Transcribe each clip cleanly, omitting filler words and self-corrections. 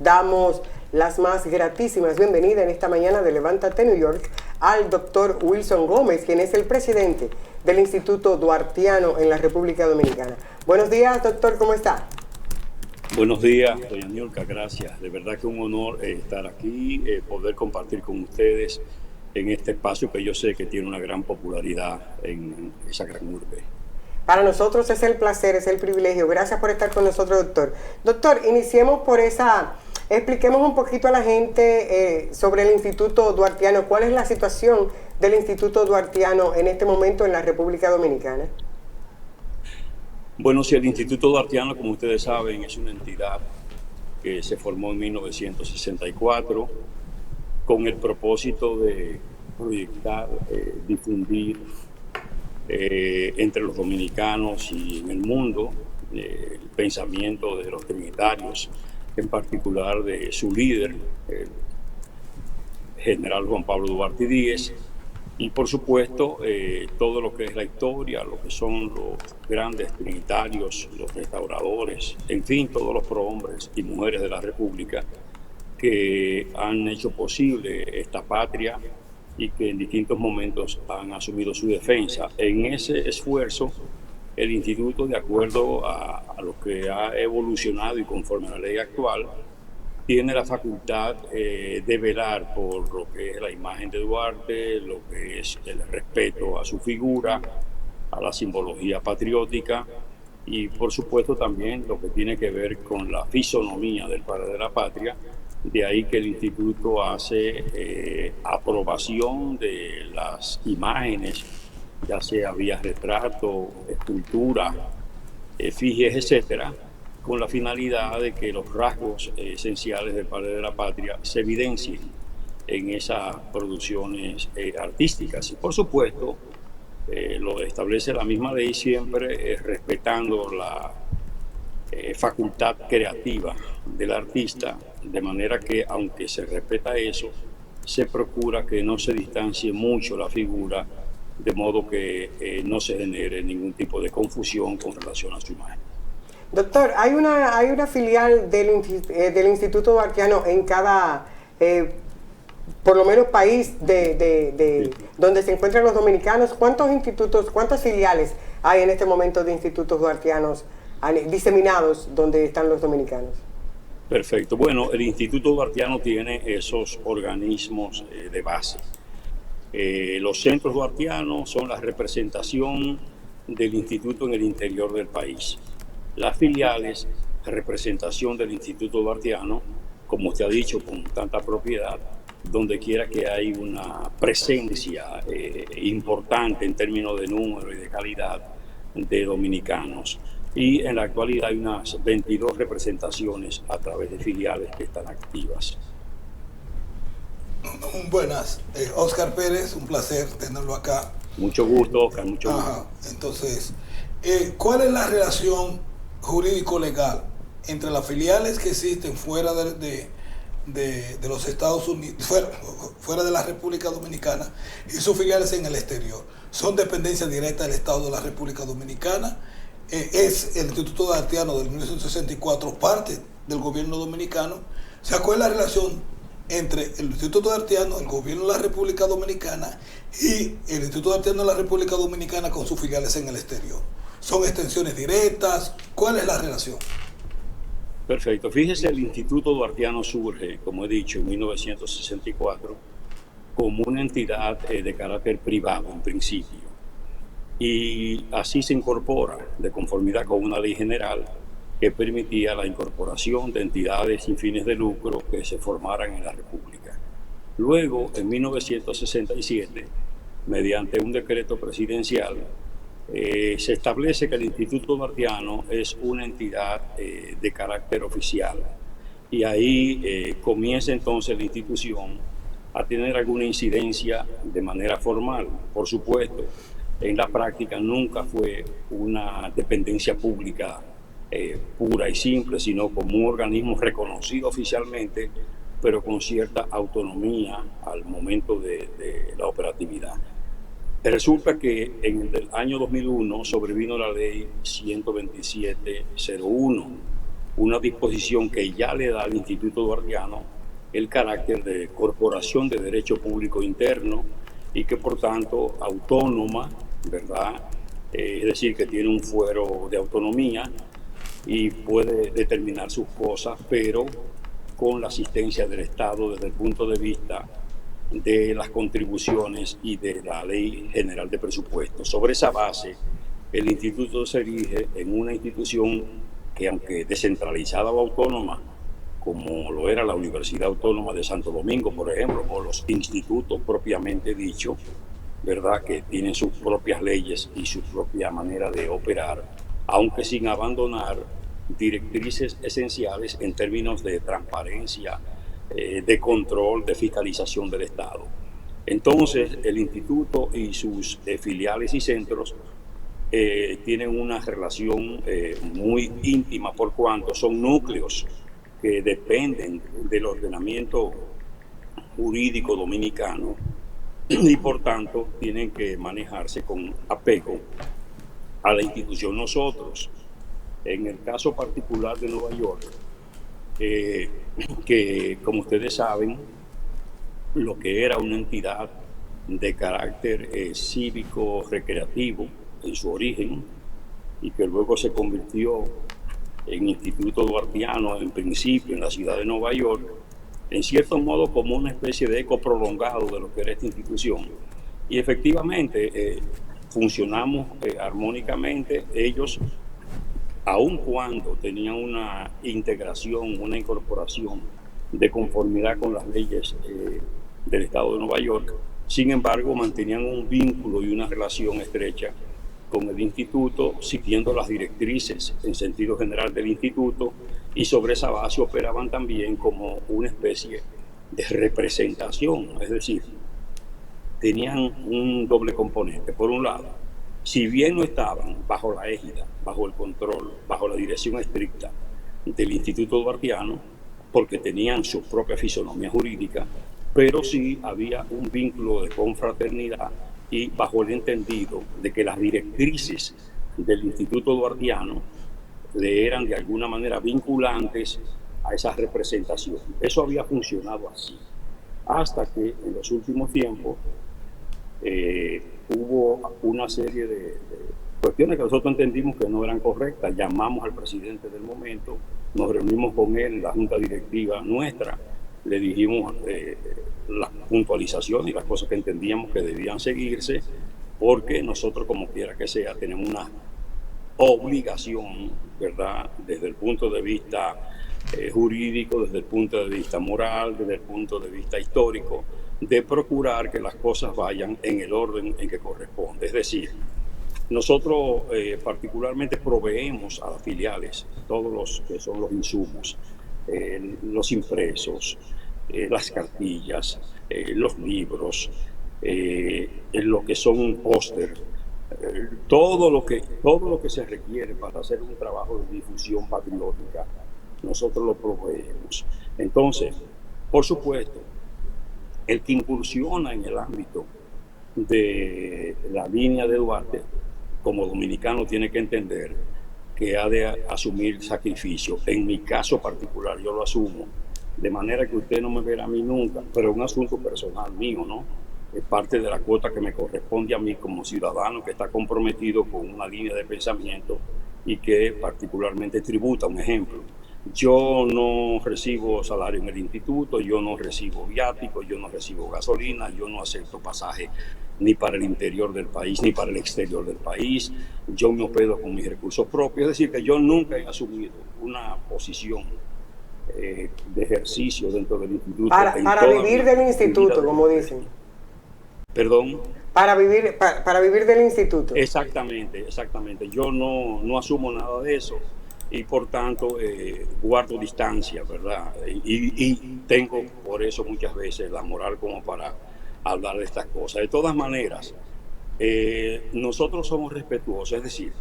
damos las más gratísimas bienvenidas en esta mañana de Levántate New York al doctor Wilson Gómez, quien es el presidente del Instituto Duartiano en la República Dominicana. Buenos días, doctor, ¿cómo está? Buenos días, doña Niurka, gracias. De verdad que un honor estar aquí, poder compartir con ustedes en este espacio que yo sé que tiene una gran popularidad en esa gran urbe. Para nosotros es el placer, es el privilegio. Gracias por estar con nosotros, doctor. Doctor, iniciemos por expliquemos un poquito a la gente sobre el Instituto Duartiano. ¿Cuál es la situación del Instituto Duartiano en este momento en la República Dominicana? Bueno, sí, el Instituto Duartiano, como ustedes saben, es una entidad que se formó en 1964 con el propósito de proyectar, difundir entre los dominicanos y en el mundo el pensamiento de los trinitarios, en particular de su líder, el general Juan Pablo Duarte Díez, y por supuesto todo lo que es la historia, lo que son los grandes trinitarios, los restauradores, en fin, todos los prohombres y mujeres de la República que han hecho posible esta patria y que en distintos momentos han asumido su defensa. En ese esfuerzo, el Instituto, de acuerdo a lo que ha evolucionado y conforme a la ley actual, tiene la facultad de velar por lo que es la imagen de Duarte, lo que es el respeto a su figura, a la simbología patriótica y por supuesto también lo que tiene que ver con la fisonomía del padre de la patria. De ahí que el instituto hace aprobación de las imágenes, ya sea vía retrato, escultura, efigies, etcétera, con la finalidad de que los rasgos esenciales del padre de la patria se evidencien en esas producciones artísticas. Y por supuesto, lo establece la misma ley siempre, respetando la facultad creativa del artista, de manera que aunque se respeta eso, se procura que no se distancie mucho la figura, de modo que no se genere ningún tipo de confusión con relación a su imagen. Doctor, hay una filial del Instituto Duartiano en cada, por lo menos, país sí, donde se encuentran los dominicanos. ¿Cuántos institutos, cuántas filiales hay en este momento de institutos duartianos diseminados donde están los dominicanos? Perfecto. Bueno, el Instituto Duartiano tiene esos organismos de base. Los centros duartianos son la representación del instituto en el interior del país. Las filiales, representación del Instituto Duartiano, como usted ha dicho con tanta propiedad, donde quiera que hay una presencia importante en términos de número y de calidad de dominicanos. Y en la actualidad hay unas 22 representaciones a través de filiales que están activas. Buenas, Oscar Pérez, un placer tenerlo acá. Mucho gusto, Oscar, mucho gusto. Entonces, ¿cuál es la relación jurídico-legal entre las filiales que existen fuera de los Estados Unidos, fuera de la República Dominicana, y sus filiales en el exterior? ¿Son dependencia directa del Estado de la República Dominicana? ¿Es el Instituto Duartiano del 1964 parte del gobierno dominicano? O sea, ¿cuál es la relación entre el Instituto Duartiano, el gobierno de la República Dominicana, y el Instituto Duartiano de la República Dominicana con sus filiales en el exterior? ¿Son extensiones directas? ¿Cuál es la relación? Perfecto. Fíjese, el Instituto Duartiano surge, como he dicho, en 1964 como una entidad de carácter privado en principio. Y así se incorpora de conformidad con una ley general que permitía la incorporación de entidades sin fines de lucro que se formaran en la República. Luego, en 1967, mediante un decreto presidencial, se establece que el Instituto Duartiano es una entidad de carácter oficial. Y ahí comienza entonces la institución a tener alguna incidencia de manera formal. Por supuesto, en la práctica nunca fue una dependencia pública pura y simple, sino como un organismo reconocido oficialmente, pero con cierta autonomía al momento de la operatividad. Resulta que en el año 2001 sobrevino la ley 12701, una disposición que ya le da al Instituto Duartiano el carácter de corporación de derecho público interno y que por tanto autónoma, ¿verdad? Es decir, que tiene un fuero de autonomía y puede determinar sus cosas, pero con la asistencia del Estado desde el punto de vista de las contribuciones y de la Ley General de Presupuestos. Sobre esa base, el instituto se erige en una institución que, aunque descentralizada o autónoma, como lo era la Universidad Autónoma de Santo Domingo, por ejemplo, o los institutos propiamente dichos, ¿verdad?, que tienen sus propias leyes y su propia manera de operar, aunque sin abandonar directrices esenciales en términos de transparencia, de control, de fiscalización del Estado. Entonces, el instituto y sus filiales y centros tienen una relación muy íntima por cuanto son núcleos que dependen del ordenamiento jurídico dominicano y por tanto tienen que manejarse con apego a la institución. Nosotros, en el caso particular de Nueva York, que como ustedes saben, lo que era una entidad de carácter cívico-recreativo en su origen y que luego se convirtió en Instituto Duartiano en principio en la ciudad de Nueva York, en cierto modo como una especie de eco prolongado de lo que era esta institución. Y efectivamente funcionamos armónicamente. Ellos, aun cuando tenían una integración, una incorporación de conformidad con las leyes del Estado de Nueva York, sin embargo mantenían un vínculo y una relación estrecha con el instituto, siguiendo las directrices en sentido general del instituto, y sobre esa base operaban también como una especie de representación, es decir, tenían un doble componente. Por un lado, si bien no estaban bajo la égida, bajo el control, bajo la dirección estricta del Instituto Duartiano, porque tenían su propia fisonomía jurídica, pero sí había un vínculo de confraternidad y bajo el entendido de que las directrices del Instituto Duartiano le eran de alguna manera vinculantes a esa representación. Eso había funcionado así, hasta que en los últimos tiempos hubo una serie de cuestiones que nosotros entendimos que no eran correctas. Llamamos al presidente del momento, nos reunimos con él en la junta directiva nuestra, le dijimos las puntualizaciones y las cosas que entendíamos que debían seguirse, porque nosotros, como quiera que sea, tenemos una obligación, ¿verdad?, desde el punto de vista jurídico, desde el punto de vista moral, desde el punto de vista histórico, de procurar que las cosas vayan en el orden en que corresponde. Es decir, nosotros particularmente proveemos a las filiales todos los que son los insumos, los impresos, las cartillas, los libros, lo que son póster, todo lo que se requiere para hacer un trabajo de difusión patriótica, nosotros lo proveemos. Entonces, por supuesto, el que incursiona en el ámbito de la línea de Duarte, como dominicano, tiene que entender que ha de asumir sacrificio. En mi caso particular, yo lo asumo, de manera que usted no me verá a mí nunca, pero es un asunto personal mío, ¿no? Es parte de la cuota que me corresponde a mí como ciudadano que está comprometido con una línea de pensamiento y que particularmente tributa. Un ejemplo, yo no recibo salario en el instituto, yo no recibo viático, yo no recibo gasolina, yo no acepto pasaje ni para el interior del país ni para el exterior del país, yo me hospedo con mis recursos propios. Es decir, que yo nunca he asumido una posición de ejercicio dentro del instituto. Para vivir del instituto, como dicen. Perdón. Para vivir del instituto. Exactamente. Yo no asumo nada de eso y por tanto guardo distancia, ¿verdad? Y tengo por eso muchas veces la moral como para hablar de estas cosas. De todas maneras, nosotros somos respetuosos, es decir,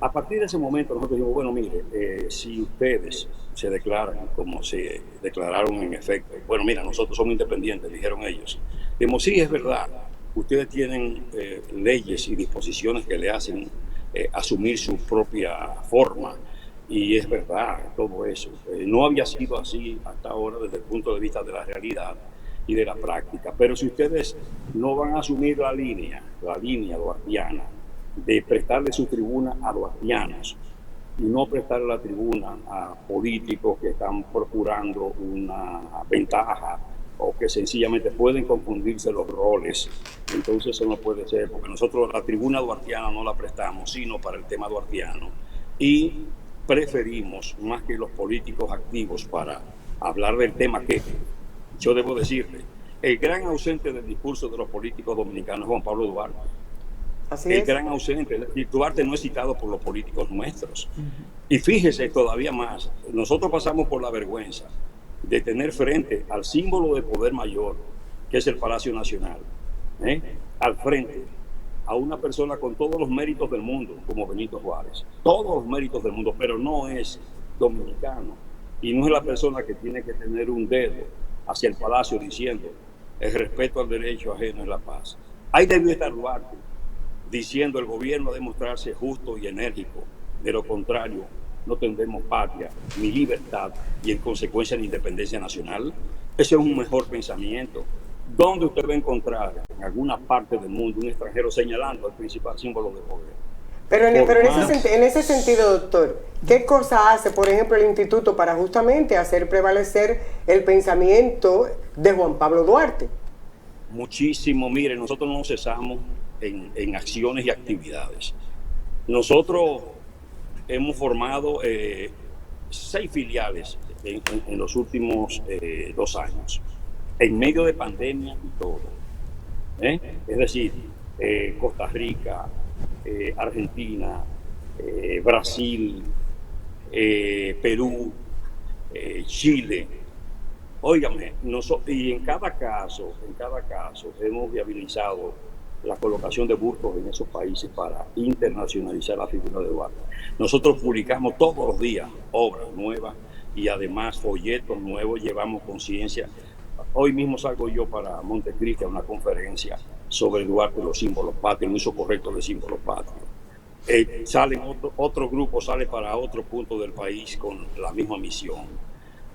a partir de ese momento nosotros dijimos, bueno, mire, si ustedes se declaran como se declararon en efecto, bueno, mira, nosotros somos independientes, dijeron ellos. Dijimos, sí, es verdad, ustedes tienen leyes y disposiciones que le hacen asumir su propia forma Y es verdad todo eso. No había sido así hasta ahora desde el punto de vista de la realidad y de la práctica. Pero si ustedes no van a asumir la línea duartiana, de prestarle su tribuna a duartianos y no prestarle la tribuna a políticos que están procurando una ventaja o que sencillamente pueden confundirse los roles, entonces eso no puede ser, porque nosotros la tribuna duartiana no la prestamos sino para el tema duartiano, y preferimos más que los políticos activos para hablar del tema, que yo debo decirle, el gran ausente del discurso de los políticos dominicanos es Juan Pablo Duarte. Así el es. gran ausente. Duarte no es citado por los políticos nuestros. Y fíjese todavía más, nosotros pasamos por la vergüenza de tener frente al símbolo de poder mayor, que es el Palacio Nacional, al frente a una persona con todos los méritos del mundo, como Benito Juárez, todos los méritos del mundo, pero no es dominicano, y no es la persona que tiene que tener un dedo hacia el palacio diciendo el respeto al derecho ajeno es la paz. Ahí debió estar Duarte diciendo el gobierno ha de mostrarse justo y enérgico, de lo contrario no tendremos patria ni libertad y en consecuencia ni independencia nacional. Ese es un mejor pensamiento. ¿Dónde usted va a encontrar en alguna parte del mundo un extranjero señalando el principal símbolo de poder? Pero en ese sentido, doctor, ¿qué cosa hace, por ejemplo, el instituto para justamente hacer prevalecer el pensamiento de Juan Pablo Duarte? Muchísimo. Mire, nosotros no cesamos en acciones y actividades. Nosotros hemos formado 6 filiales en los últimos 2 años, en medio de pandemia y todo. Es decir, Costa Rica, Argentina, Brasil, Perú, Chile. Óigame, y en cada caso hemos viabilizado la colocación de bustos en esos países para internacionalizar la figura de Duarte. Nosotros publicamos todos los días obras nuevas y además folletos nuevos, llevamos conciencia. Hoy mismo salgo yo para Montecristi a una conferencia sobre Duarte y los símbolos patrios, el uso correcto de símbolos patrios. Otro grupo sale para otro punto del país con la misma misión.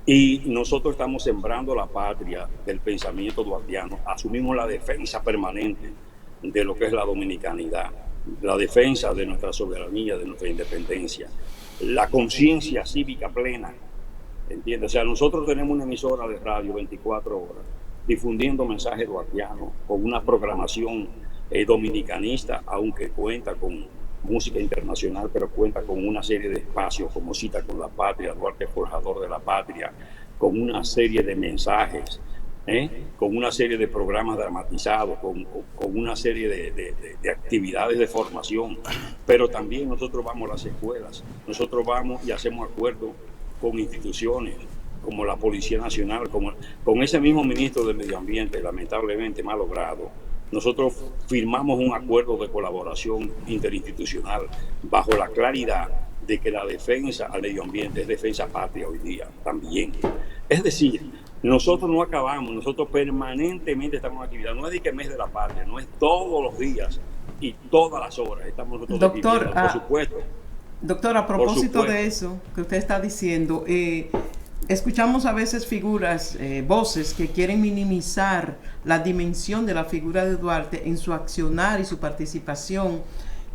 Y nosotros estamos sembrando la patria del pensamiento duartiano, asumimos la defensa permanente de lo que es la dominicanidad, la defensa de nuestra soberanía, de nuestra independencia, la conciencia cívica plena, ¿entiendes? O sea, nosotros tenemos una emisora de radio 24 horas difundiendo mensajes duartianos con una programación dominicanista, aunque cuenta con música internacional, pero cuenta con una serie de espacios como Cita con la Patria, Duarte Forjador de la Patria, con una serie de mensajes, con una serie de programas dramatizados, con una serie de actividades de formación. Pero también nosotros vamos a las escuelas, nosotros vamos y hacemos acuerdos con instituciones como la Policía Nacional, con ese mismo ministro del Medio Ambiente, lamentablemente malogrado. Nosotros firmamos un acuerdo de colaboración interinstitucional bajo la claridad de que la defensa al medio ambiente es defensa patria hoy día también. Es decir, nosotros no acabamos, nosotros permanentemente estamos en actividad. No es de que mes de la patria, no es todos los días y todas las horas estamos nosotros doctor, por supuesto. Doctor, a propósito de eso que usted está diciendo, escuchamos a veces figuras, voces que quieren minimizar la dimensión de la figura de Duarte en su accionar y su participación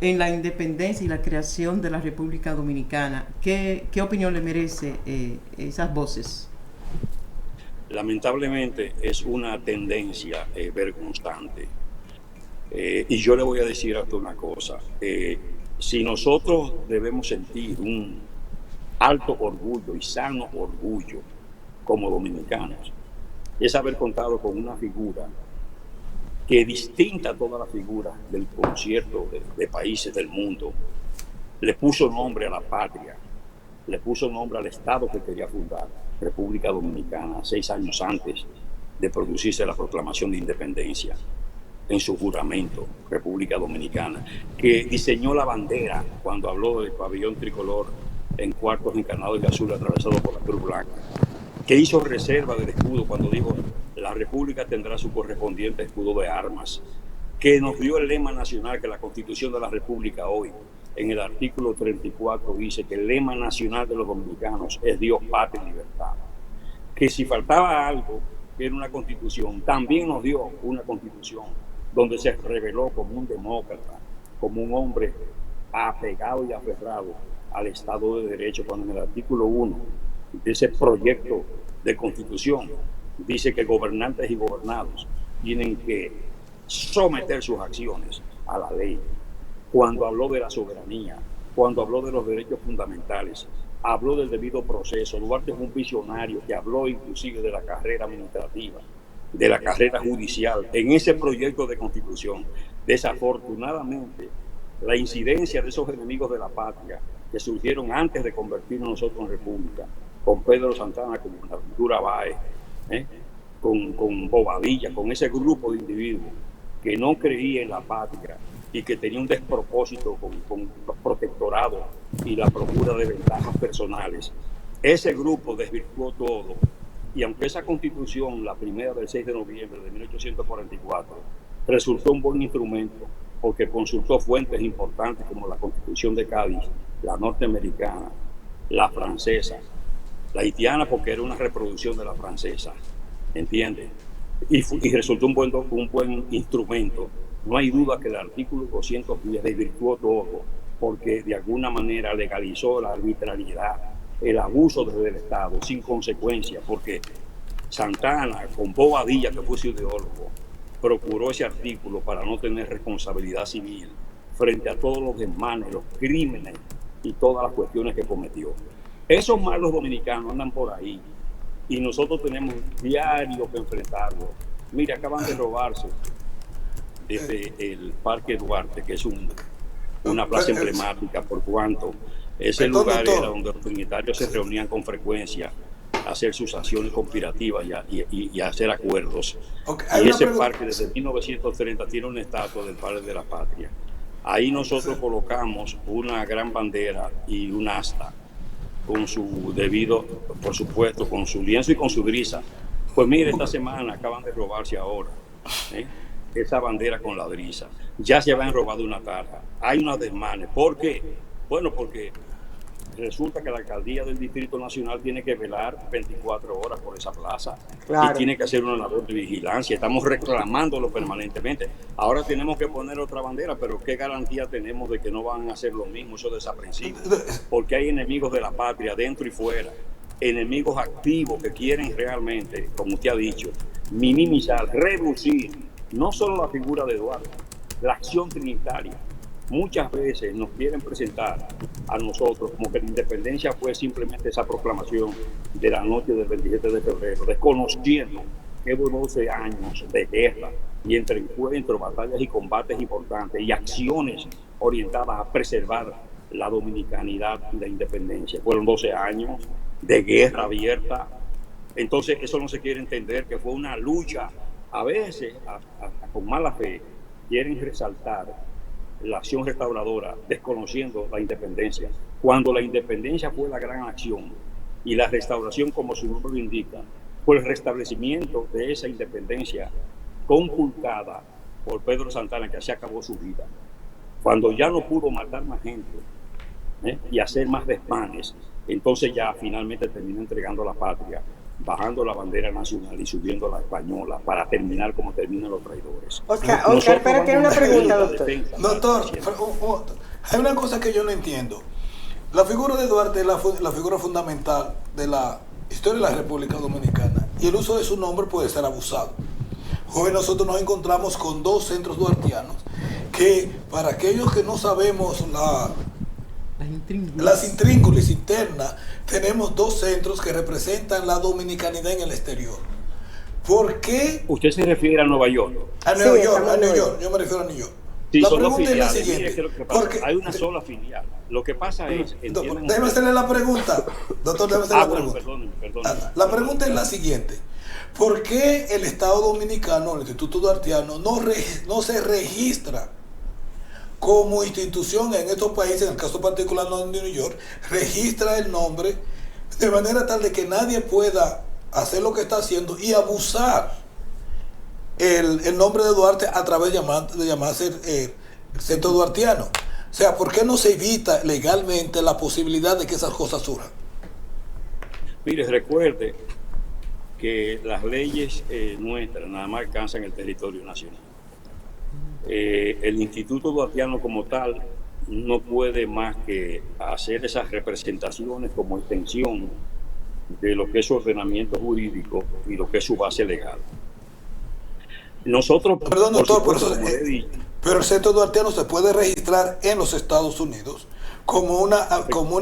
en la independencia y la creación de la República Dominicana. ¿Qué opinión le merece esas voces? Lamentablemente es una tendencia vergonzante. Y yo le voy a decir hasta una cosa. Si nosotros debemos sentir un alto orgullo y sano orgullo como dominicanos, es haber contado con una figura que, distinta a todas las figuras del concierto de países del mundo, le puso nombre a la patria, le puso nombre al Estado que quería fundar, República Dominicana, 6 años antes de producirse la proclamación de independencia, en su juramento, República Dominicana, que diseñó la bandera cuando habló del pabellón tricolor en cuartos encarnados de azul atravesado por la Cruz Blanca, que hizo reserva del escudo cuando dijo la República tendrá su correspondiente escudo de armas, que nos dio el lema nacional que la Constitución de la República hoy en el artículo 34 dice que el lema nacional de los dominicanos es Dios, patria y libertad. Que si faltaba algo, que era una constitución, también nos dio una constitución donde se reveló como un demócrata, como un hombre apegado y aferrado al Estado de Derecho, cuando en el artículo 1 de ese proyecto de constitución dice que gobernantes y gobernados tienen que someter sus acciones a la ley. Cuando habló de la soberanía, cuando habló de los derechos fundamentales, habló del debido proceso. Duarte fue un visionario que habló inclusive de la carrera administrativa, de la carrera judicial, en ese proyecto de constitución. Desafortunadamente, la incidencia de esos enemigos de la patria que surgieron antes de convertirnos nosotros en república, con Pedro Santana, con Buenaventura Báez, con Bobadilla, con ese grupo de individuos que no creía en la patria y que tenía un despropósito con los protectorados y la procura de ventajas personales. Ese grupo desvirtuó todo, y aunque esa constitución, la primera del 6 de noviembre de 1844, resultó un buen instrumento porque consultó fuentes importantes como la Constitución de Cádiz, la norteamericana, la francesa, la haitiana porque era una reproducción de la francesa, ¿entiendes? Y resultó un buen instrumento. No hay duda que el artículo 210 desvirtuó todo porque de alguna manera legalizó la arbitrariedad, el abuso desde el Estado sin consecuencia, porque Santana, con Bobadilla, que fue su ideólogo, procuró ese artículo para no tener responsabilidad civil frente a todos los desmanes, los crímenes y todas las cuestiones que cometió. Esos malos dominicanos andan por ahí y nosotros tenemos diario que enfrentarlos. Mira, acaban de robarse desde el Parque Duarte, que es una plaza emblemática por cuanto ese lugar era donde los trinitarios se reunían con frecuencia a hacer sus acciones conspirativas y a hacer acuerdos. Y ese parque desde 1930 tiene una estatua del padre de la patria. Ahí nosotros colocamos una gran bandera y un asta con su debido, por supuesto, con su lienzo y con su brisa. Pues mire, esta semana acaban de robarse ahora esa bandera con la brisa. Ya se habían robado una tarja. Hay unos desmanes. ¿Por qué? Bueno, porque resulta que la alcaldía del Distrito Nacional tiene que velar 24 horas por esa plaza. Claro. Y tiene que hacer una labor de vigilancia. Estamos reclamándolo permanentemente. Ahora tenemos que poner otra bandera, pero ¿qué garantía tenemos de que no van a hacer lo mismo esos desaprensivos? Porque hay enemigos de la patria, dentro y fuera. Enemigos activos que quieren realmente, como usted ha dicho, minimizar, reducir, no solo la figura de Duarte, la acción trinitaria. Muchas veces nos quieren presentar a nosotros como que la independencia fue simplemente esa proclamación de la noche del 27 de febrero, desconociendo que hubo 12 años de guerra y entre encuentros, batallas y combates importantes y acciones orientadas a preservar la dominicanidad y la independencia. Fueron 12 años de guerra abierta. Entonces eso no se quiere entender, que fue una lucha. A veces, con mala fe, quieren resaltar la acción restauradora, desconociendo la independencia, cuando la independencia fue la gran acción y la restauración, como su nombre lo indica, fue el restablecimiento de esa independencia conculcada por Pedro Santana, que así acabó su vida. Cuando ya no pudo matar más gente y hacer más desmanes, entonces ya finalmente terminó entregando la patria, bajando la bandera nacional y subiendo la española para terminar como terminan los traidores. Oscar, pero tiene una pregunta, doctor. Doctor, hay una cosa que yo no entiendo. La figura de Duarte es la figura fundamental de la historia de la República Dominicana y el uso de su nombre puede ser abusado. Hoy nosotros nos encontramos con dos centros duartianos que, para aquellos que no sabemos las intríngulis internas, tenemos dos centros que representan la dominicanidad en el exterior. ¿Por qué? ¿Usted se refiere a Nueva York? A Nueva York, yo me refiero a New York. Sí, la pregunta es la siguiente. Porque hay una sola filial. Lo que pasa es... Déjeme hacerle la pregunta. Doctor, déjeme hacerle la pregunta. Perdón. La pregunta es la siguiente. ¿Por qué el Estado Dominicano, el Instituto Duartiano, no se registra como institución en estos países, en el caso particular de New York, registra el nombre de manera tal de que nadie pueda hacer lo que está haciendo y abusar el nombre de Duarte a través de llamarse el Centro Duartiano? O sea, ¿por qué no se evita legalmente la posibilidad de que esas cosas surjan? Mire, recuerde que las leyes nuestras nada más alcanzan el territorio nacional. El Instituto Duartiano como tal no puede más que hacer esas representaciones como extensión de lo que es su ordenamiento jurídico y lo que es su base legal. Nosotros, perdón, doctor, supuesto, pero el Centro Duartiano se puede registrar en los Estados Unidos como una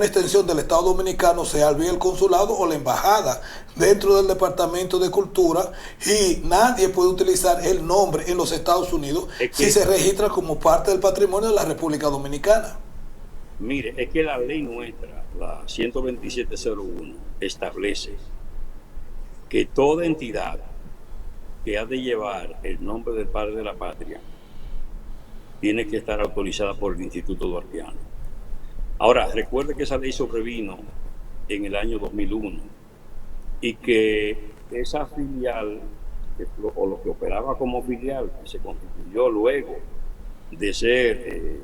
extensión del Estado Dominicano, sea bien el consulado o la embajada dentro del Departamento de Cultura, y nadie puede utilizar el nombre en los Estados Unidos si se registra como parte del patrimonio de la República Dominicana. Mire, es que la ley nuestra, la 12701, establece que toda entidad que ha de llevar el nombre del padre de la patria tiene que estar autorizada por el Instituto Duartiano. Ahora, recuerde que esa ley sobrevino en el año 2001 y que esa filial, o lo que operaba como filial, que se constituyó luego de ser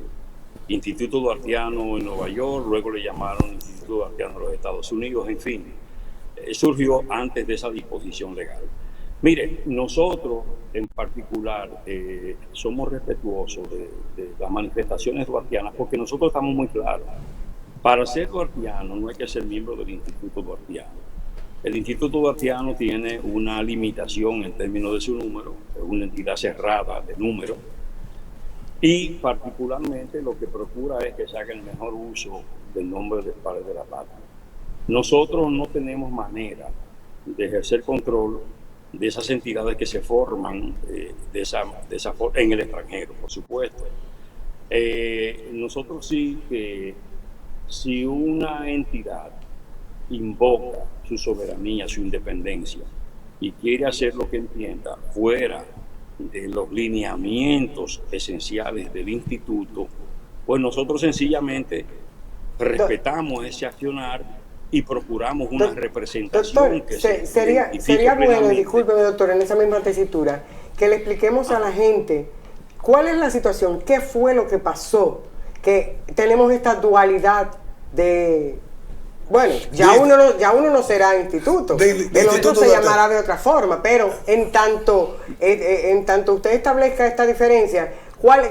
Instituto Duartiano en Nueva York, luego le llamaron Instituto Duartiano en los Estados Unidos, en fin, surgió antes de esa disposición legal. Mire, nosotros en particular somos respetuosos de las manifestaciones duartianas, porque nosotros estamos muy claros. Para ser duartiano no hay que ser miembro del Instituto Duartiano. El Instituto Duartiano tiene una limitación en términos de su número, es una entidad cerrada de número, y particularmente lo que procura es que se haga el mejor uso del nombre del padre de la patria. Nosotros no tenemos manera de ejercer control de esas entidades que se forman de esa en el extranjero, por supuesto. Nosotros sí que si una entidad invoca su soberanía, su independencia, y quiere hacer lo que entienda fuera de los lineamientos esenciales del instituto, pues nosotros sencillamente respetamos ese accionar y procuramos una representación. Doctor, sería bueno, discúlpeme doctor, en esa misma tesitura, que le expliquemos a la gente cuál es la situación, qué fue lo que pasó, que tenemos esta dualidad de, bueno, ya uno no será instituto, el otro se llamará de otra forma, pero en tanto usted establezca esta diferencia,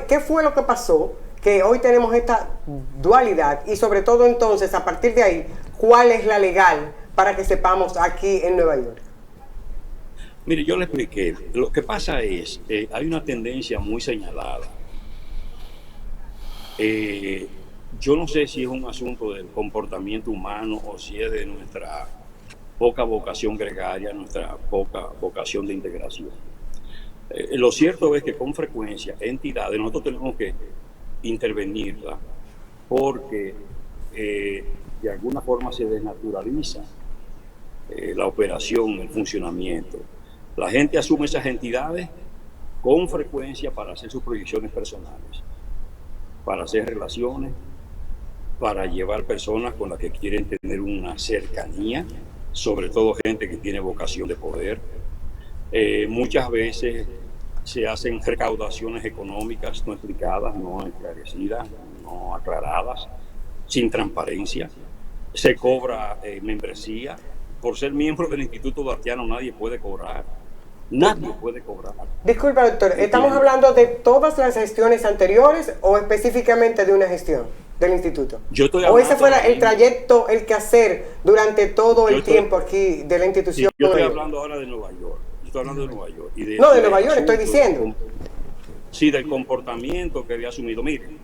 ¿qué fue lo que pasó? Que hoy tenemos esta dualidad y sobre todo entonces a partir de ahí, ¿cuál es la legal para que sepamos aquí en Nueva York? Mire, yo le expliqué. Lo que pasa es, hay una tendencia muy señalada. Yo no sé si es un asunto del comportamiento humano o si es de nuestra poca vocación gregaria, nuestra poca vocación de integración. Lo cierto es que con frecuencia entidades, nosotros tenemos que intervenirla porque de alguna forma se desnaturaliza la operación, el funcionamiento. La gente asume esas entidades con frecuencia para hacer sus proyecciones personales, para hacer relaciones, para llevar personas con las que quieren tener una cercanía, sobre todo gente que tiene vocación de poder. Muchas veces se hacen recaudaciones económicas no explicadas, no esclarecidas, no aclaradas, sin transparencia. Se cobra membresía. Por ser miembro del Instituto Duartiano nadie puede cobrar. Nadie puede cobrar. Disculpa, doctor, ¿estamos hablando de todas las gestiones anteriores o específicamente de una gestión del instituto? ¿O ese fue el trayecto, el quehacer durante todo el tiempo aquí de la institución? Yo estoy hablando ahora de Nueva York. Estoy hablando de Nueva York. De Nueva York estoy diciendo. Sí, del comportamiento que había asumido. Miren,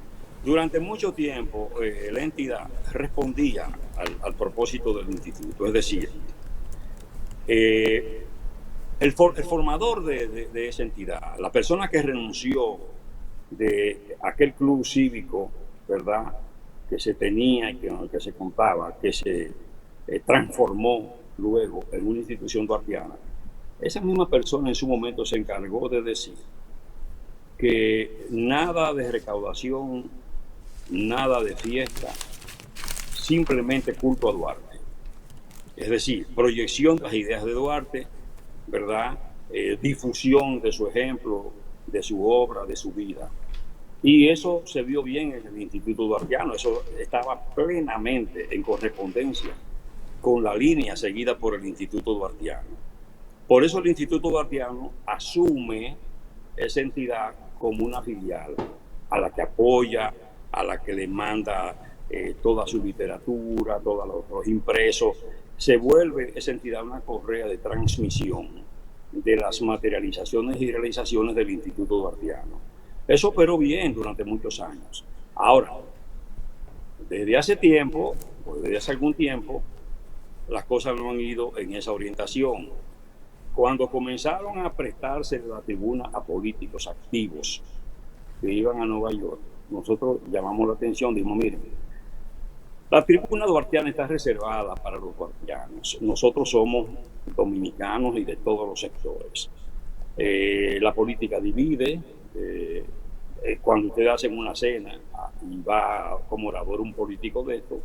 durante mucho tiempo la entidad respondía al propósito del instituto. Es decir, el formador de esa entidad, la persona que renunció de aquel club cívico, ¿verdad?, que se tenía y con el que se contaba, que se transformó luego en una institución duartiana, esa misma persona en su momento se encargó de decir que nada de recaudación, nada de fiesta, simplemente culto a Duarte. Es decir, proyección de las ideas de Duarte, ¿verdad? Difusión de su ejemplo, de su obra, de su vida. Y eso se vio bien en el Instituto Duartiano, eso estaba plenamente en correspondencia con la línea seguida por el Instituto Duartiano. Por eso el Instituto Duartiano asume esa entidad como una filial a la que apoya, a la que le manda toda su literatura, todos los impresos. Se vuelve esa entidad una correa de transmisión de las materializaciones y realizaciones del Instituto Duartiano. Eso operó bien durante muchos años. Ahora, desde hace tiempo, o desde hace algún tiempo, las cosas no han ido en esa orientación. Cuando comenzaron a prestarse la tribuna a políticos activos que iban a Nueva York, nosotros llamamos la atención, dijimos, miren, la tribuna duartiana está reservada para los duartianos. Nosotros somos dominicanos y de todos los sectores. La política divide. Cuando ustedes hacen una cena y va como orador un político de esto,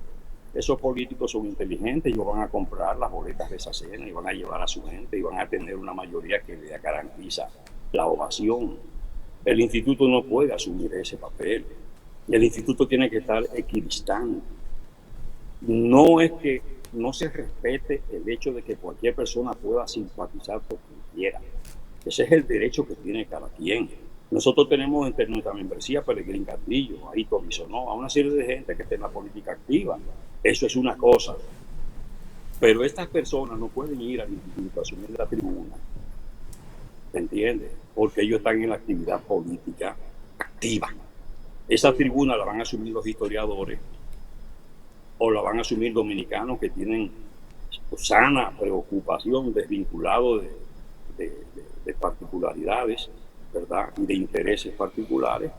esos políticos son inteligentes, ellos van a comprar las boletas de esa cena y van a llevar a su gente y van a tener una mayoría que le garantiza la ovación. El instituto no puede asumir ese papel. El instituto tiene que estar equidistante. No es que no se respete el hecho de que cualquier persona pueda simpatizar por quien quiera. Ese es el derecho que tiene cada quien. Nosotros tenemos entre nuestra membresía Pelegrín Castillo, ahí Bisonó, a una serie de gente que está en la política activa. Eso es una cosa. Pero estas personas no pueden ir al instituto a asumir la tribuna. ¿Se entiende? Porque ellos están en la actividad política activa. Esa tribuna la van a asumir los historiadores o la van a asumir dominicanos que tienen sana preocupación desvinculado de particularidades, ¿verdad? Y de intereses particulares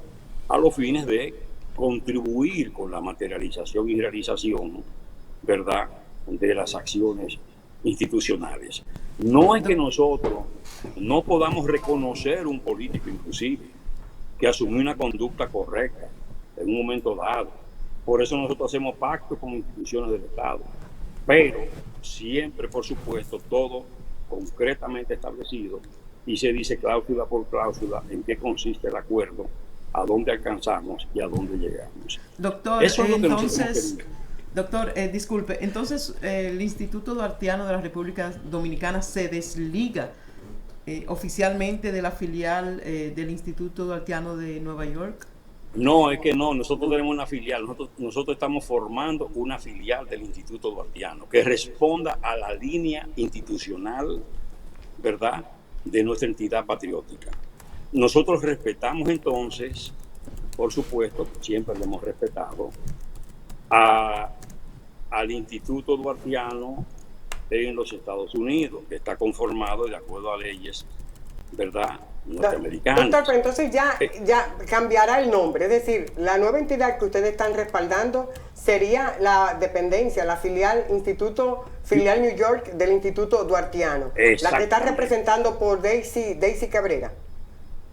a los fines de contribuir con la materialización y realización, ¿verdad?, de las acciones institucionales. No es que nosotros no podamos reconocer un político inclusive que asumió una conducta correcta en un momento dado. Por eso nosotros hacemos pactos con instituciones del Estado, pero siempre, por supuesto, todo concretamente establecido y se dice cláusula por cláusula en qué consiste el acuerdo, a dónde alcanzamos y a dónde llegamos. Doctor, eso es lo que entonces, doctor, disculpe, entonces el Instituto Duartiano de la República Dominicana se desliga oficialmente de la filial del Instituto Duartiano de Nueva York. No, es que no, nosotros tenemos una filial, nosotros estamos formando una filial del Instituto Duartiano que responda a la línea institucional, ¿verdad?, de nuestra entidad patriótica. Nosotros respetamos entonces, por supuesto, siempre lo hemos respetado, al Instituto Duartiano en los Estados Unidos, que está conformado de acuerdo a leyes, ¿verdad?, norteamericanas. Doctor, pero entonces ya cambiará el nombre, es decir, la nueva entidad que ustedes están respaldando sería la dependencia, la filial New York del Instituto Duartiano, la que está representando por Daisy Cabrera.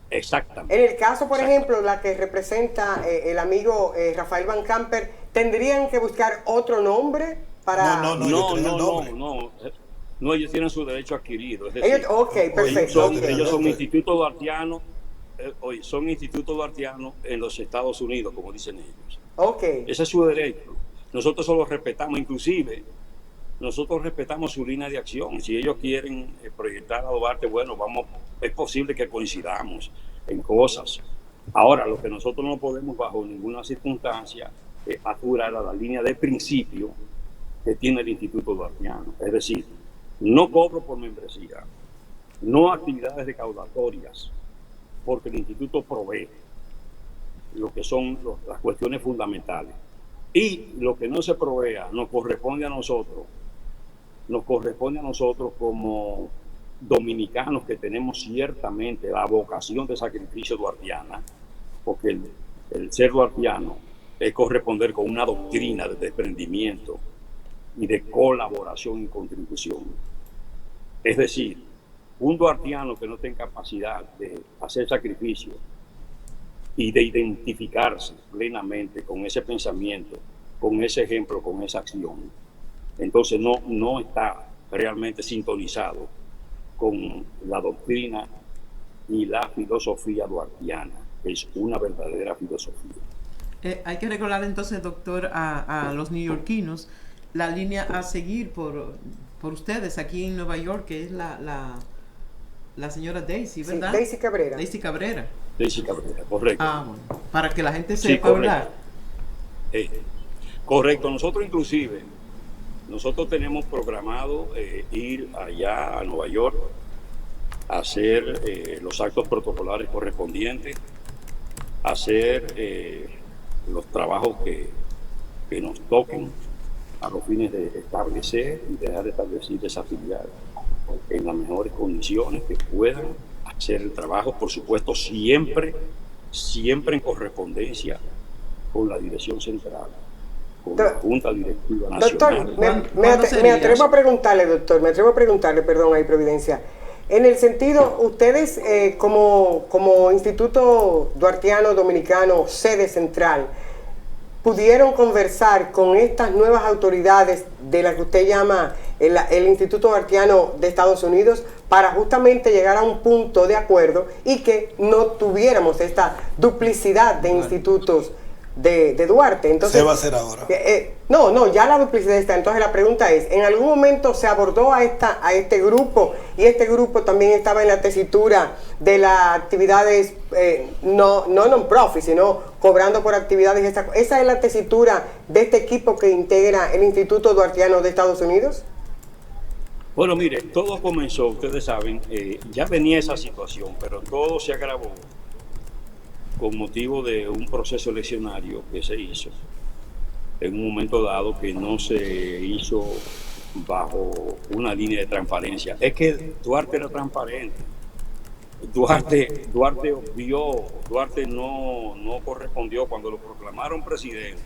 Exactamente. En el caso, por ejemplo, la que representa el amigo Rafael Van Camper, ¿tendrían que buscar otro nombre para...? No, ellos tienen su derecho adquirido. Es decir, perfecto. Ellos son Instituto Duartiano, son Instituto Duartiano en los Estados Unidos, como dicen ellos. Ese es su derecho. Nosotros solo respetamos, inclusive, nosotros respetamos su línea de acción. Si ellos quieren proyectar a Duarte, bueno, es posible que coincidamos en cosas. Ahora, lo que nosotros no podemos bajo ninguna circunstancia es apurar a la línea de principio que tiene el Instituto Duartiano. Es decir, no cobro por membresía, no actividades recaudatorias, porque el instituto provee lo que son las cuestiones fundamentales. Y lo que no se provea nos corresponde a nosotros como dominicanos que tenemos ciertamente la vocación de sacrificio duartiana, porque el ser duartiano es corresponder con una doctrina de desprendimiento y de colaboración y contribución. Es decir, un duartiano que no tenga capacidad de hacer sacrificio y de identificarse plenamente con ese pensamiento, con ese ejemplo, con esa acción, entonces no está realmente sintonizado con la doctrina y la filosofía duartiana. es una verdadera filosofía. Hay que recordar entonces, doctor, a los neoyorquinos la línea a seguir por ustedes aquí en Nueva York, que es la señora Daisy, ¿verdad? Sí, Daisy Cabrera. Daisy Cabrera. Daisy Cabrera, correcto. Bueno, para que la gente Sí, sepa hablar. Correcto, nosotros tenemos programado ir allá a Nueva York a hacer los actos protocolares correspondientes, hacer los trabajos que nos toquen a los fines de establecer y dejar establecer esa filial en las mejores condiciones que puedan hacer el trabajo, por supuesto, siempre en correspondencia con la dirección central, con la Junta Directiva Nacional. Doctor, me atrevo a preguntarle, perdón, ahí Providencia, en el sentido, ustedes como Instituto Duartiano Dominicano, sede central, ¿pudieron conversar con estas nuevas autoridades de la que usted llama el Instituto Duartiano de Estados Unidos para justamente llegar a un punto de acuerdo y que no tuviéramos esta duplicidad de institutos de Duarte? Entonces, ¿se va a hacer ahora? No, ya la duplicidad está. Entonces la pregunta es, ¿en algún momento se abordó a este grupo y este grupo también estaba en la tesitura de las actividades no non-profit, sino cobrando por actividades? ¿Esa es la tesitura de este equipo que integra el Instituto Duartiano de Estados Unidos? Bueno, mire, todo comenzó, ustedes saben, ya venía esa situación, pero todo se agravó con motivo de un proceso eleccionario que se hizo en un momento dado, que no se hizo bajo una línea de transparencia. Es que Duarte era transparente. Duarte no correspondió cuando lo proclamaron presidente,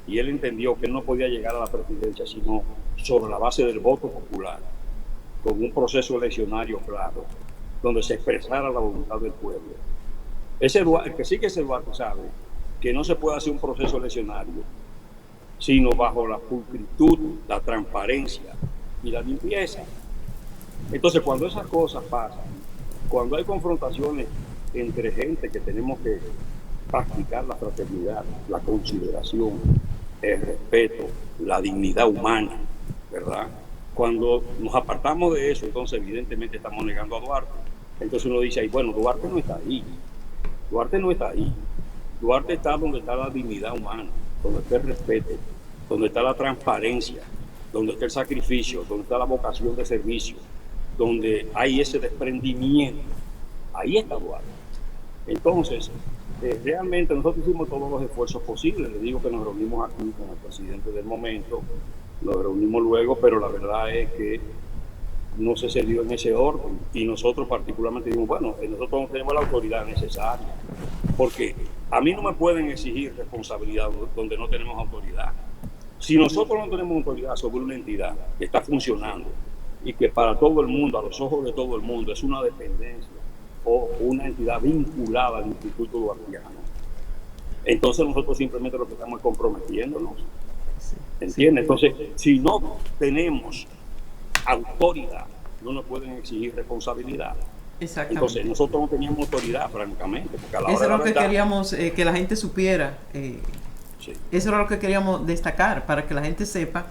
y él entendió que él no podía llegar a la presidencia sino sobre la base del voto popular, con un proceso eleccionario claro, donde se expresara la voluntad del pueblo. El que sí que ese Duarte sabe que no se puede hacer un proceso eleccionario sino bajo la pulcritud, la transparencia y la limpieza. Entonces, cuando esas cosas pasan, cuando hay confrontaciones entre gente que tenemos que practicar la fraternidad, la consideración, el respeto, la dignidad humana, ¿verdad? Cuando nos apartamos de eso, entonces evidentemente estamos negando a Duarte. Entonces uno dice, bueno, Duarte no está ahí. Duarte no está ahí. Duarte está donde está la dignidad humana, donde está el respeto, donde está la transparencia, donde está el sacrificio, donde está la vocación de servicio, donde hay ese desprendimiento. Ahí está Duarte. Entonces, realmente nosotros hicimos todos los esfuerzos posibles. Le digo que nos reunimos aquí con el presidente del momento, nos reunimos luego, pero la verdad es que no se dio en ese orden, y nosotros particularmente dijimos, bueno, nosotros no tenemos la autoridad necesaria, porque a mí no me pueden exigir responsabilidad donde no tenemos autoridad. Si nosotros no tenemos autoridad sobre una entidad que está funcionando y que para todo el mundo, a los ojos de todo el mundo, es una dependencia o una entidad vinculada al Instituto Duartiano, entonces nosotros simplemente lo que estamos es comprometiéndonos. ¿Entiendes? Entonces, si no tenemos autoridad, no nos pueden exigir responsabilidad. Exactamente. Entonces, nosotros no teníamos autoridad, francamente. Porque a la hora eso es de lo que queríamos que la gente supiera. Sí. Eso era lo que queríamos destacar, para que la gente sepa,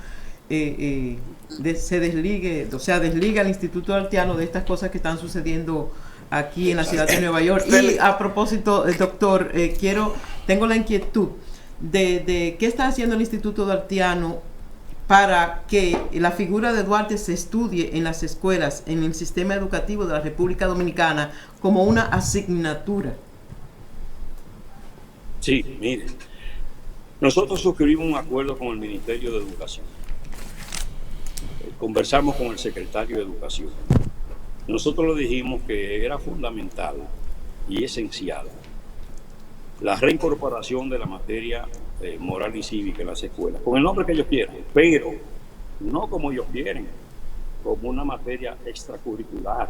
se desligue, o sea, desliga el Instituto Duartiano de estas cosas que están sucediendo aquí en la ciudad de Nueva York. Y a propósito, doctor, tengo la inquietud de qué está haciendo el Instituto Duartiano para que la figura de Duarte se estudie en las escuelas, en el sistema educativo de la República Dominicana, como una asignatura. Sí, mire, nosotros suscribimos un acuerdo con el Ministerio de Educación. Conversamos con el secretario de Educación. Nosotros le dijimos que era fundamental y esencial la reincorporación de la materia moral y cívica en las escuelas, con el nombre que ellos quieran, pero no como ellos quieren, como una materia extracurricular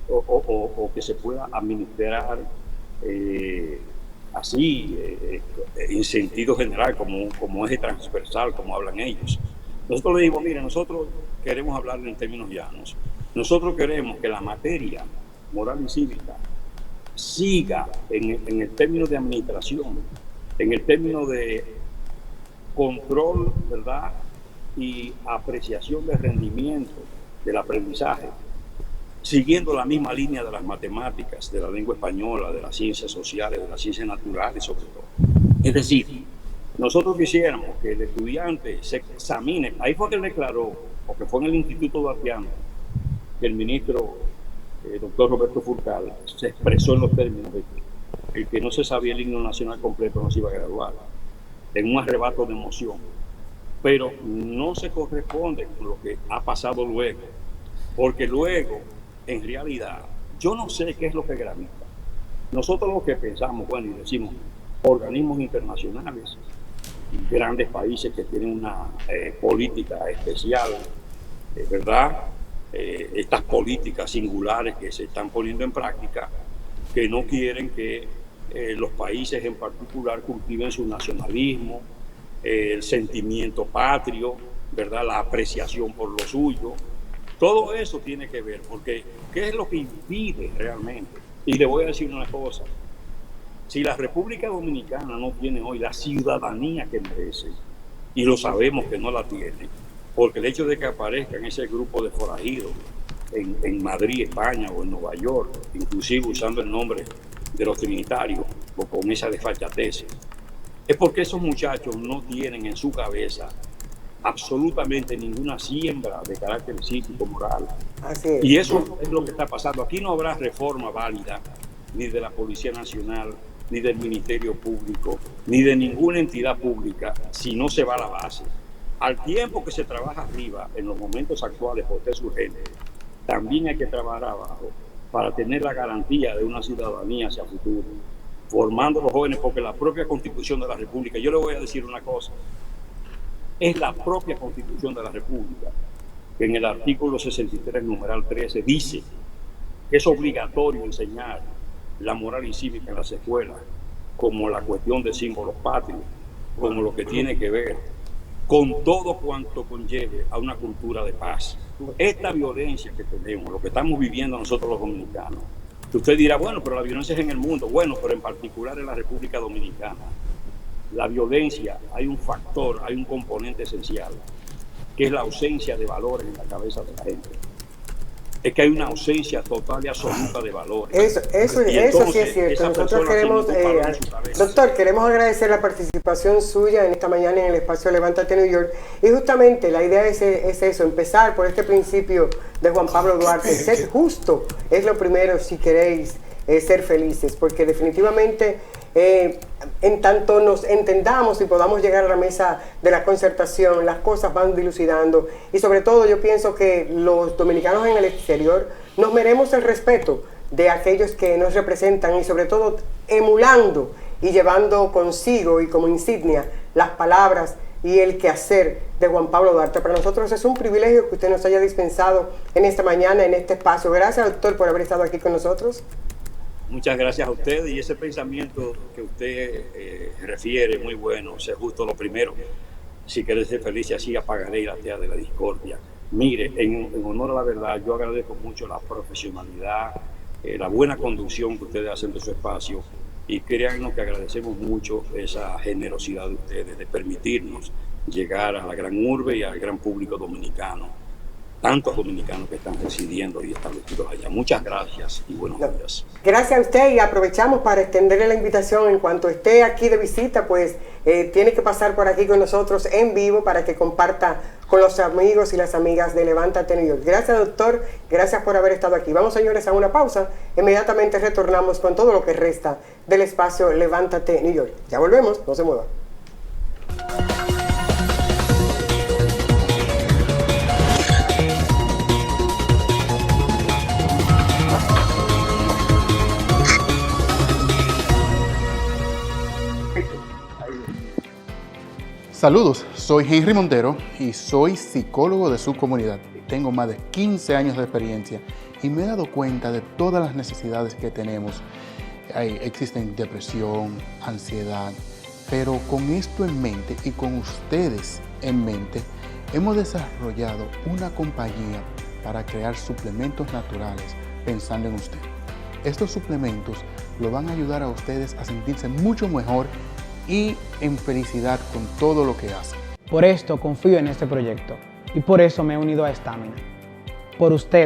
o que se pueda administrar así, en sentido general, como eje transversal, como hablan ellos. Nosotros le dijimos, mire, nosotros queremos hablar en términos llanos. Nosotros queremos que la materia moral y cívica siga en el término de administración, en el término de control, ¿verdad?, y apreciación del rendimiento del aprendizaje, siguiendo la misma línea de las matemáticas, de la lengua española, de las ciencias sociales, de las ciencias naturales sobre todo. Es decir, nosotros quisiéramos que el estudiante se examine. Ahí fue que él declaró, porque fue en el Instituto Duartiano, que el ministro, doctor Roberto Furcal, se expresó en los términos de que el que no se sabía el himno nacional completo no se iba a graduar, en un arrebato de emoción. Pero no se corresponde con lo que ha pasado luego, porque luego, en realidad, yo no sé qué es lo que gravita. Nosotros lo que pensamos, bueno, y decimos, organismos internacionales, grandes países que tienen una política especial, ¿verdad? Estas políticas singulares que se están poniendo en práctica, que no quieren que los países en particular cultiven su nacionalismo, el sentimiento patrio, ¿verdad?, la apreciación por lo suyo. Todo eso tiene que ver, porque ¿qué es lo que impide realmente? Y le voy a decir una cosa: si la República Dominicana no tiene hoy la ciudadanía que merece, y lo sabemos que no la tiene, porque el hecho de que aparezcan ese grupo de forajidos en Madrid, España, o en Nueva York, inclusive usando el nombre de los trinitarios, o con esa desfachatez, es porque esos muchachos no tienen en su cabeza absolutamente ninguna siembra de carácter cívico moral. Así es. Y eso es lo que está pasando. Aquí no habrá reforma válida, ni de la Policía Nacional, ni del Ministerio Público, ni de ninguna entidad pública, si no se va a la base. Al tiempo que se trabaja arriba, en los momentos actuales, porque es urgente, también hay que trabajar abajo para tener la garantía de una ciudadanía hacia el futuro, formando a los jóvenes, porque la propia Constitución de la República, yo le voy a decir una cosa, es la propia Constitución de la República que en el artículo 63, numeral 13, dice que es obligatorio enseñar la moral y cívica en las escuelas, como la cuestión de símbolos patrios, como lo que tiene que ver con todo cuanto conlleve a una cultura de paz. Esta violencia que tenemos, lo que estamos viviendo nosotros los dominicanos, que usted dirá, bueno, pero la violencia es en el mundo. Bueno, pero en particular en la República Dominicana, la violencia, hay un factor, hay un componente esencial, que es la ausencia de valores en la cabeza de la gente. Es que hay una ausencia total y absoluta de valores. Eso sí es cierto. Nosotros queremos, doctor, queremos agradecer la participación suya en esta mañana en el espacio Levántate New York. Y justamente la idea es eso, empezar por este principio de Juan Pablo Duarte. Ser justo es lo primero si queréis ser felices, porque definitivamente en tanto nos entendamos y podamos llegar a la mesa de la concertación, las cosas van dilucidando, y sobre todo yo pienso que los dominicanos en el exterior nos merecemos el respeto de aquellos que nos representan, y sobre todo emulando y llevando consigo y como insignia las palabras y el quehacer de Juan Pablo Duarte. Para nosotros es un privilegio que usted nos haya dispensado en esta mañana, en este espacio. Gracias, doctor, por haber estado aquí con nosotros. Muchas gracias a usted, y ese pensamiento que usted refiere, muy bueno, ser justo lo primero. Si quieres ser feliz, así apagaré la tea de la discordia. Mire, en honor a la verdad, yo agradezco mucho la profesionalidad, la buena conducción que ustedes hacen de su espacio, y créanos que agradecemos mucho esa generosidad de ustedes de permitirnos llegar a la gran urbe y al gran público dominicano, tantos dominicanos que están residiendo y establecidos allá. Muchas gracias y buenos días. Gracias a usted, y aprovechamos para extenderle la invitación. En cuanto esté aquí de visita, pues tiene que pasar por aquí con nosotros en vivo para que comparta con los amigos y las amigas de Levántate New York. Gracias, doctor, gracias por haber estado aquí. Vamos, señores, a una pausa. Inmediatamente retornamos con todo lo que resta del espacio Levántate New York. Ya volvemos, no se muevan. Saludos, soy Henry Montero y soy psicólogo de su comunidad. Tengo más de 15 años de experiencia y me he dado cuenta de todas las necesidades que tenemos. Existen depresión, ansiedad, pero con esto en mente y con ustedes en mente, hemos desarrollado una compañía para crear suplementos naturales pensando en usted. Estos suplementos lo van a ayudar a ustedes a sentirse mucho mejor y en felicidad con todo lo que hacen. Por esto confío en este proyecto y por eso me he unido a Stamina. Por ustedes.